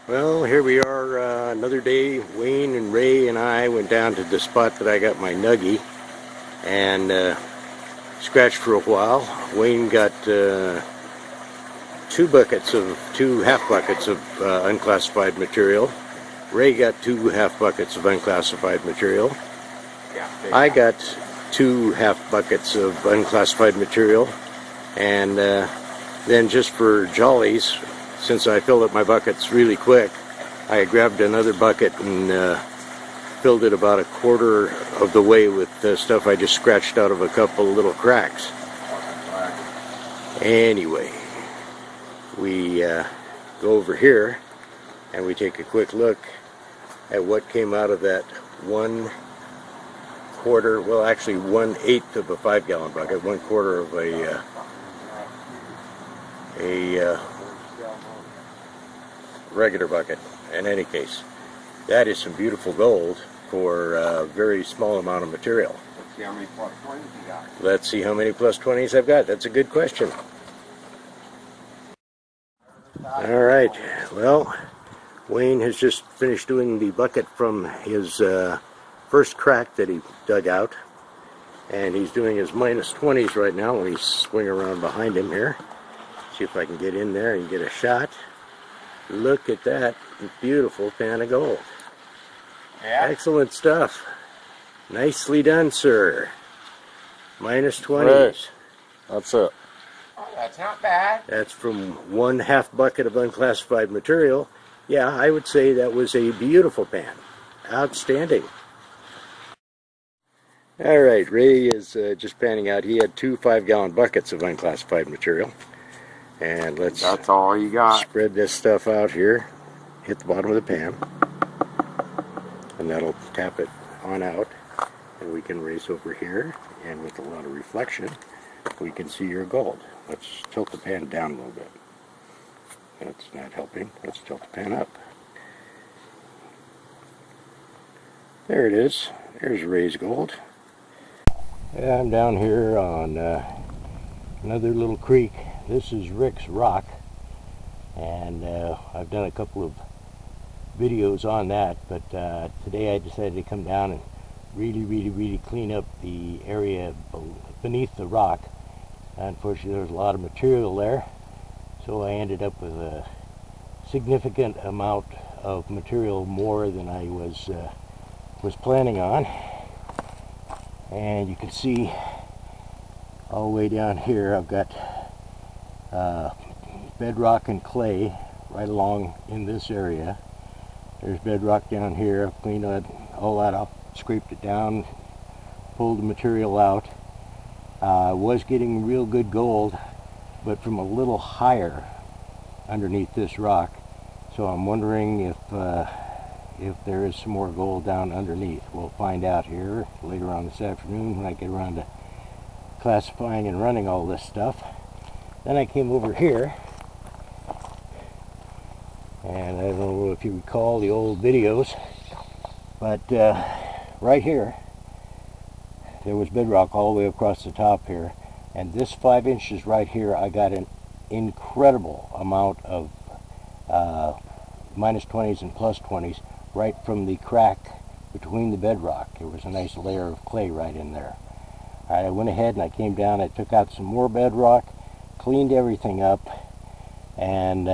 Well, here we are, another day. Wayne and Ray and I went down to the spot that I got my nuggie and scratched for a while. Wayne got two half buckets of unclassified material. Ray got 2 half buckets of unclassified material. I got 2 half buckets of unclassified material, and then just for jollies, since I filled up my buckets really quick, I grabbed another bucket and filled it about 1/4 of the way with stuff I just scratched out of a couple little cracks. Anyway, we go over here and we take a quick look at what came out of that 1/4, well actually 1/8 of a 5-gallon bucket, 1/4 of a regular bucket. In any case, that is some beautiful gold for a very small amount of material. Let's see how many plus 20s you got. Let's see how many plus 20s I've got. That's a good question. Alright, well, Wayne has just finished doing the bucket from his first crack that he dug out, and he's doing his minus 20s right now. Let me swing around behind him here, see if I can get in there and get a shot. Look at that beautiful pan of gold. Yeah. Excellent stuff. Nicely done, sir. Minus 20s. Right. That's it. Oh, that's not bad. That's from 1 half bucket of unclassified material. Yeah, I would say that was a beautiful pan. Outstanding. Alright, Ray is just panning out. He had 2 5-gallon buckets of unclassified material. And that's all you got. Spread this stuff out here, hit the bottom of the pan, and that'll tap it on out, and we can race over here, and with a lot of reflection we can see your gold. Let's tilt the pan down a little bit. That's not helping. Let's tilt the pan up. There it is. There's Ray's gold. Yeah, I'm down here on another little creek. This is Rick's Rock, and I've done a couple of videos on that, but today I decided to come down and really clean up the area beneath the rock. Unfortunately, there's a lot of material there, so I ended up with a significant amount of material more than I was planning on. And you can see all the way down here I've got bedrock and clay right along in this area. There's bedrock down here. I've cleaned all that up, scraped it down, pulled the material out. I was getting real good gold, but from a little higher underneath this rock. So I'm wondering if there is some more gold down underneath. We'll find out here later on this afternoon when I get around to classifying and running all this stuff. Then I came over here, and I don't know if you recall the old videos, but right here there was bedrock all the way across the top here, and this 5 inches right here I got an incredible amount of minus 20s and plus 20s right from the crack between the bedrock. There was a nice layer of clay right in there. I went ahead and I came down, I took out some more bedrock, cleaned everything up, and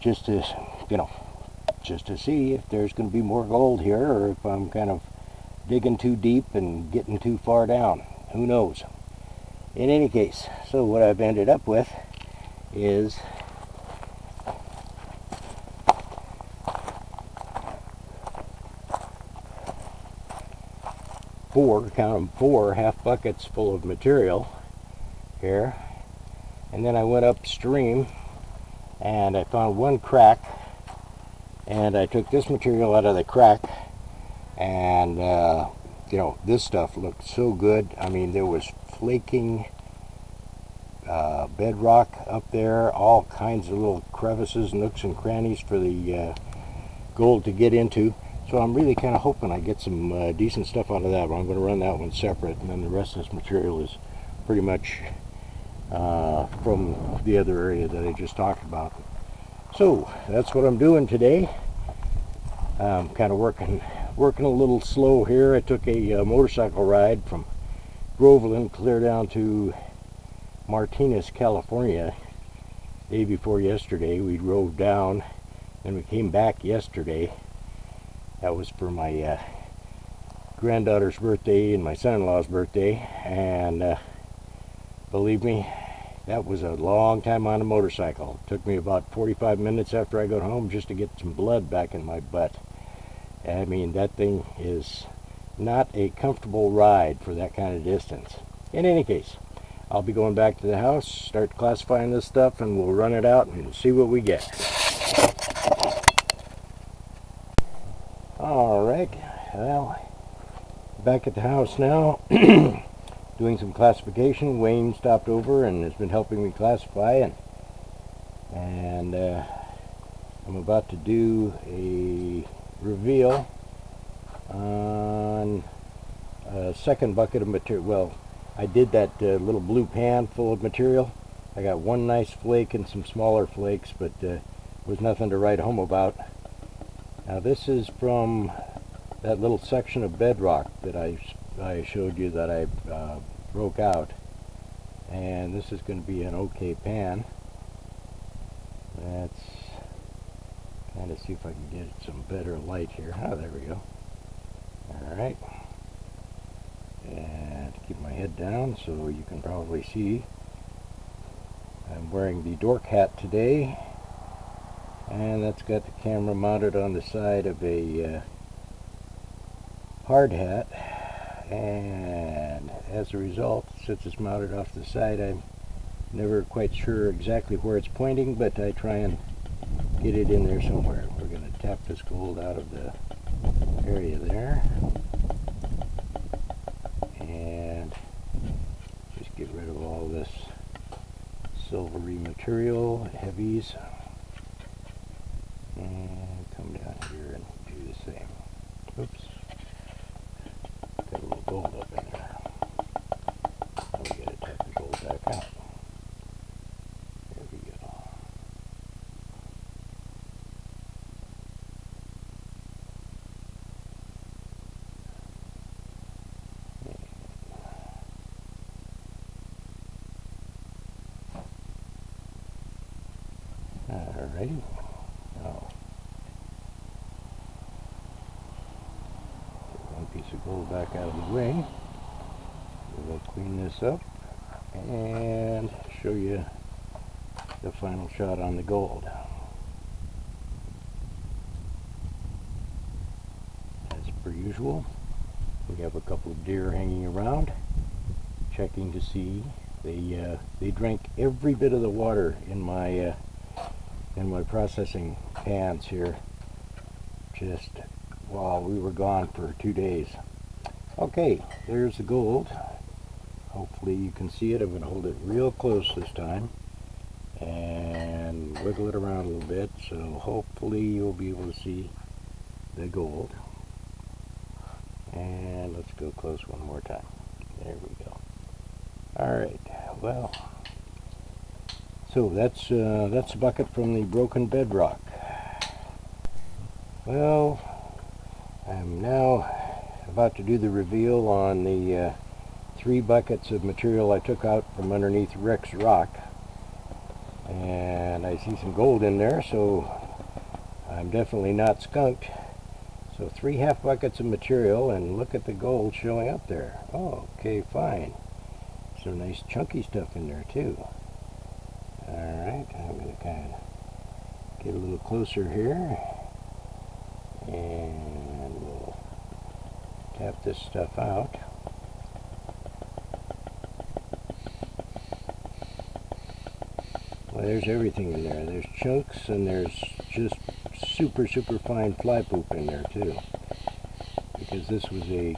just to see if there's going to be more gold here, or if I'm kind of digging too deep and getting too far down. Who knows? In any case, so what I've ended up with is four half buckets full of material here. And then I went upstream and I found one crack, and I took this material out of the crack, and you know, this stuff looked so good. I mean, there was flaking bedrock up there, all kinds of little crevices, nooks and crannies for the gold to get into. So I'm really kind of hoping I get some decent stuff out of that, but I'm going to run that one separate, and then the rest of this material is pretty much from the other area that I just talked about. So that's what I'm doing today. I'm kind of working a little slow here. I took a motorcycle ride from Groveland clear down to Martinez, California. Day before yesterday, we drove down, and we came back yesterday. That was for my granddaughter's birthday and my son-in-law's birthday, and believe me, that was a long time on a motorcycle. It took me about 45 minutes after I got home just to get some blood back in my butt. I mean, that thing is not a comfortable ride for that kind of distance. In any case, I'll be going back to the house, start classifying this stuff, and we'll run it out and see what we get. Alright, well, back at the house now, doing some classification. Wayne stopped over and has been helping me classify, and I'm about to do a reveal on a second bucket of material. Well, I did that little blue pan full of material. I got one nice flake and some smaller flakes, but was nothing to write home about. Now this is from that little section of bedrock that I showed you that I broke out, and this is going to be an okay pan. Let's kind of see if I can get some better light here. Oh, there we go. Alright, and keep my head down so you can probably see. I'm wearing the dork hat today, and that's got the camera mounted on the side of a hard hat, and as a result, since it's mounted off the side, I'm never quite sure exactly where it's pointing, but I try and get it in there somewhere. We're going to tap this gold out of the area there and just get rid of all this silvery material, heavies, and come down here and do the same. Oops. Got a little gold up in there. Now we got to tap the gold back out. There we go. Alrighty. Now, get one piece of gold back out of the way. We'll clean this up and show you the final shot on the gold. As per usual, we have a couple of deer hanging around, checking to see. They drank every bit of the water in my processing pans here, just while we were gone for 2 days. Okay, there's the gold. Hopefully you can see it. I'm going to hold it real close this time and wiggle it around a little bit, so hopefully you'll be able to see the gold. And let's go close one more time. There we go. Alright, well, so that's a bucket from the broken bedrock. Well, I'm now about to do the reveal on the 3 buckets of material I took out from underneath Rick's rock, and I see some gold in there, so I'm definitely not skunked. So 3 half buckets of material, and look at the gold showing up there. Oh, okay, fine. Some nice chunky stuff in there too. Alright, I'm going to kind of get a little closer here, and we'll tap this stuff out. Well, there's everything in there. There's chunks, and there's just super fine fly poop in there too, because this was a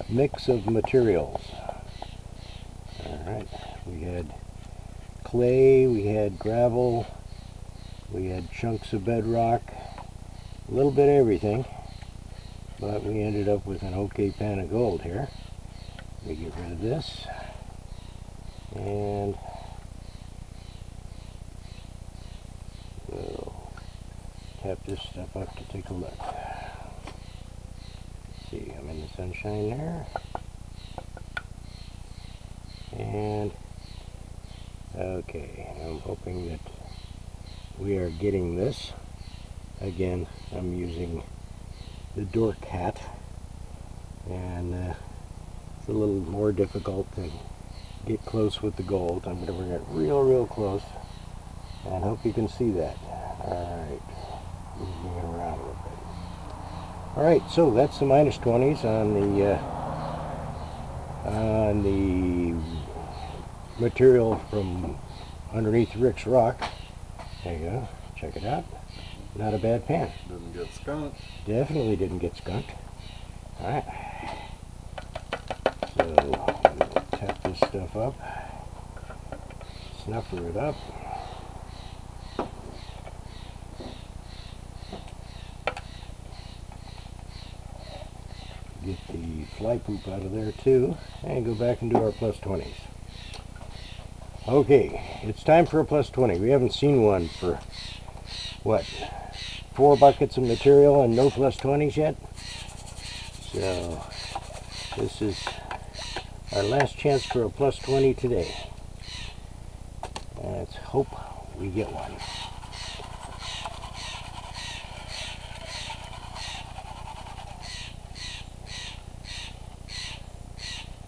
mix of materials. Alright, we had clay, we had gravel, we had chunks of bedrock, a little bit of everything, but we ended up with an okay pan of gold here. Let me get rid of this, and we'll tap this stuff up to take a look. Let's see, I'm in the sunshine there. And okay, I'm hoping that we are getting this. Again, I'm using the dork hat, and it's a little more difficult to get close with the gold. I'm going to bring it real close and hope you can see that. Alright, moving it around a little bit. Alright, so that's the -20s on the material from underneath Rick's rock. There you go, check it out. Not a bad pan. Didn't get skunked. Definitely didn't get skunked. Alright. So, we'll tap this stuff up. Snuffer it up. Get the fly poop out of there too. And go back and do our +20s. Okay, it's time for a +20. We haven't seen one for, what, 4 buckets of material and no +20s yet? So, this is our last chance for a +20 today. Let's hope we get one.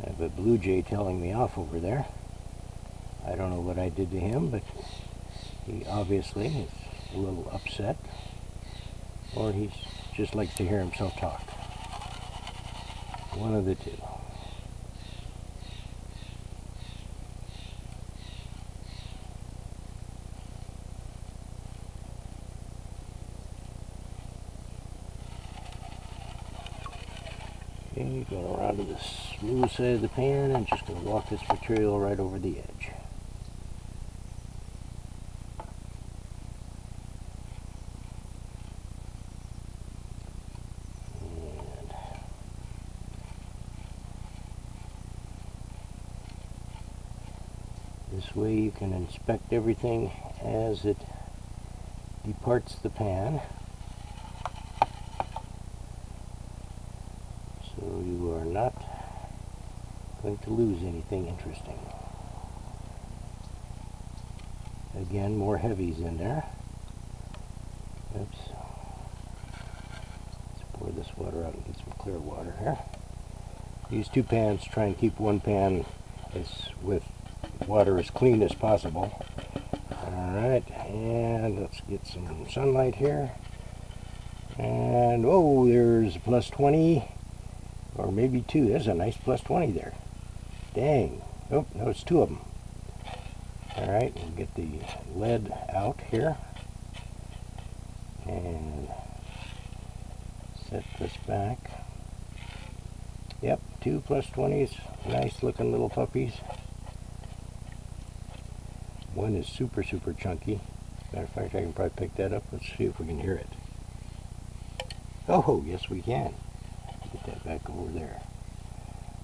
I have a blue jay telling me off over there. I don't know what I did to him, but he obviously is a little upset, or he just likes to hear himself talk. One of the two. Okay, going around to the smooth side of the pan and just going to walk this material right over the edge. This way you can inspect everything as it departs the pan. So you are not going to lose anything interesting. Again, more heavies in there. Oops. Let's pour this water out and get some clear water here. Use 2 pans, try and keep one pan with water as clean as possible. Alright, and let's get some sunlight here. And oh, there's a +20, or maybe 2. There's a nice +20 there. Dang. Oh, no, it's 2 of them. Alright, we'll get the lead out here. And set this back. Yep, 2 +20s. Nice looking little puppies. One is super chunky. Matter of fact, I can probably pick that up. Let's see if we can hear it. Oh, yes we can. Get that back over there.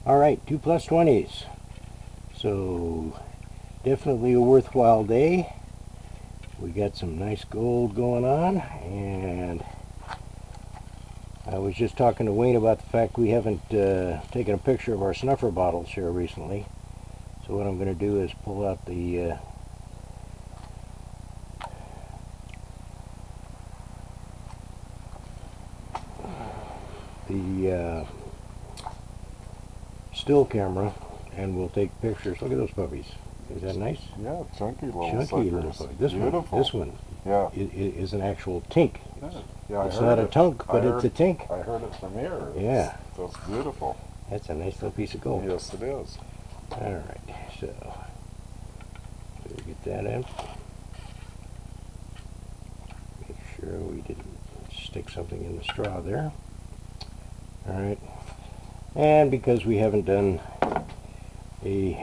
Alright, 2 +20s. So, definitely a worthwhile day. We got some nice gold going on, and I was just talking to Wayne about the fact we haven't taken a picture of our snuffer bottles here recently. So what I'm going to do is pull out the still camera, and we'll take pictures. Look at those puppies. Is that nice? Yeah, chunky little Chunky little suckers. puppy. This one Yeah. is an actual tink. Yeah, It's not a tunk, but it's a tink. I heard it from here. Yeah. So it's beautiful. That's a nice little piece of gold. Yes, it is. Alright, so we'll get that in. Make sure we didn't stick something in the straw there. Alright, and because we haven't done a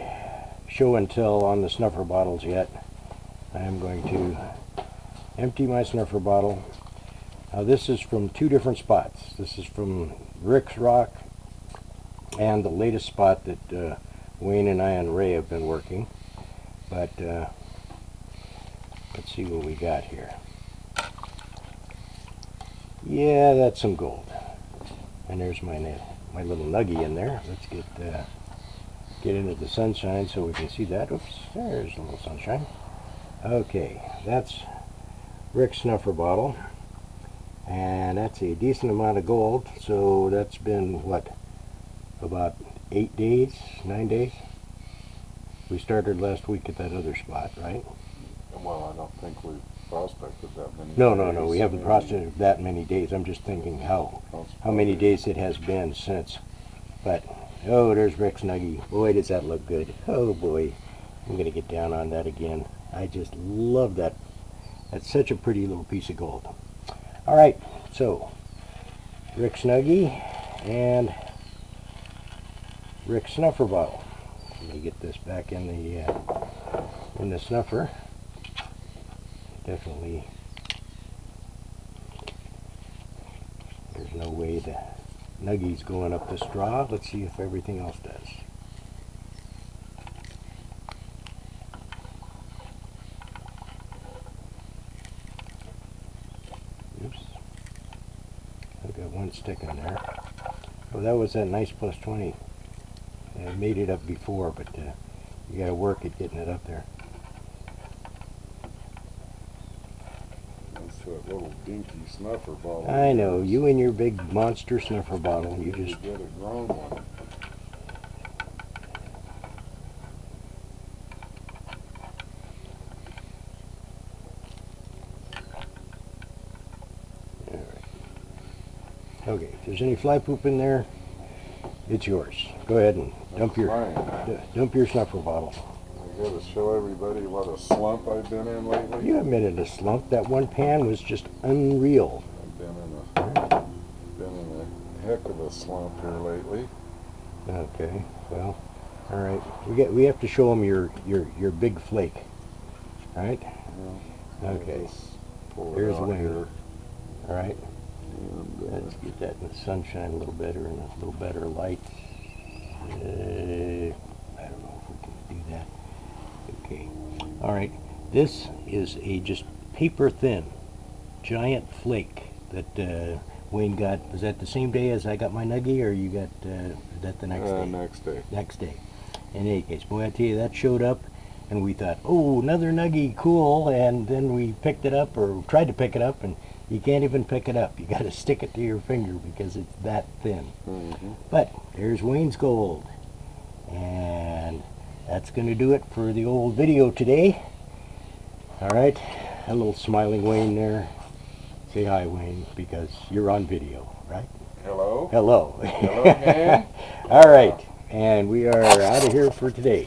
show and tell on the snuffer bottles yet, I am going to empty my snuffer bottle. Now this is from 2 different spots. This is from Rick's Rock and the latest spot that Wayne and I and Ray have been working. But let's see what we got here. Yeah, that's some gold. And there's my little nuggie in there. Let's get into the sunshine so we can see that. Oops, there's a little sunshine. Okay, that's Rick's snuffer bottle. And that's a decent amount of gold. So that's been, what, about 8 days, 9 days? We started last week at that other spot, right? Well, I don't think we've prospected that many. No, we haven't prospected that many days. I'm just thinking how many days it has been since. But, oh, there's Rick's nuggie. Boy, does that look good. Oh, boy. I'm going to get down on that again. I just love that. That's such a pretty little piece of gold. All right, so Rick's nuggie and Rick's snuffer bottle. Let me get this back in the snuffer. Definitely, there's no way the nuggie's going up the straw. Let's see if everything else does. Oops. I've got one sticking there. Oh, that was that nice plus 20. I made it up before, but you got to work at getting it up there. That's that little dinky snuffer bottle. I know, you and your big monster snuffer bottle. You just get a grown one. okay. If there's any fly poop in there, it's yours. Go ahead and dump your snuffer bottle. I gotta show everybody what a slump I've been in lately. You admitted a slump. That one pan was just unreal. I've been in a heck of a slump here lately. Okay. Well, all right. We have to show them your big flake. All right. Yeah, Okay. Here's one. here. All right. And, Let's get that in the sunshine a little better and a little better light. I don't know if we can do that. Okay. All right. This is a just paper thin giant flake that Wayne got. Was that the same day as I got my nuggie, or you got that the next day? Next day. Next day. In any case, boy, I tell you, that showed up, and we thought, oh, another nuggie, cool. And then we picked it up, or tried to pick it up, and you can't even pick it up. You got to stick it to your finger because it's that thin. Mm-hmm. But there's Wayne's gold. And that's going to do it for the old video today. All right. A little smiling Wayne there. Say hi, Wayne, because you're on video, right? Hello. Hello. Hello again. All right. And we are out of here for today.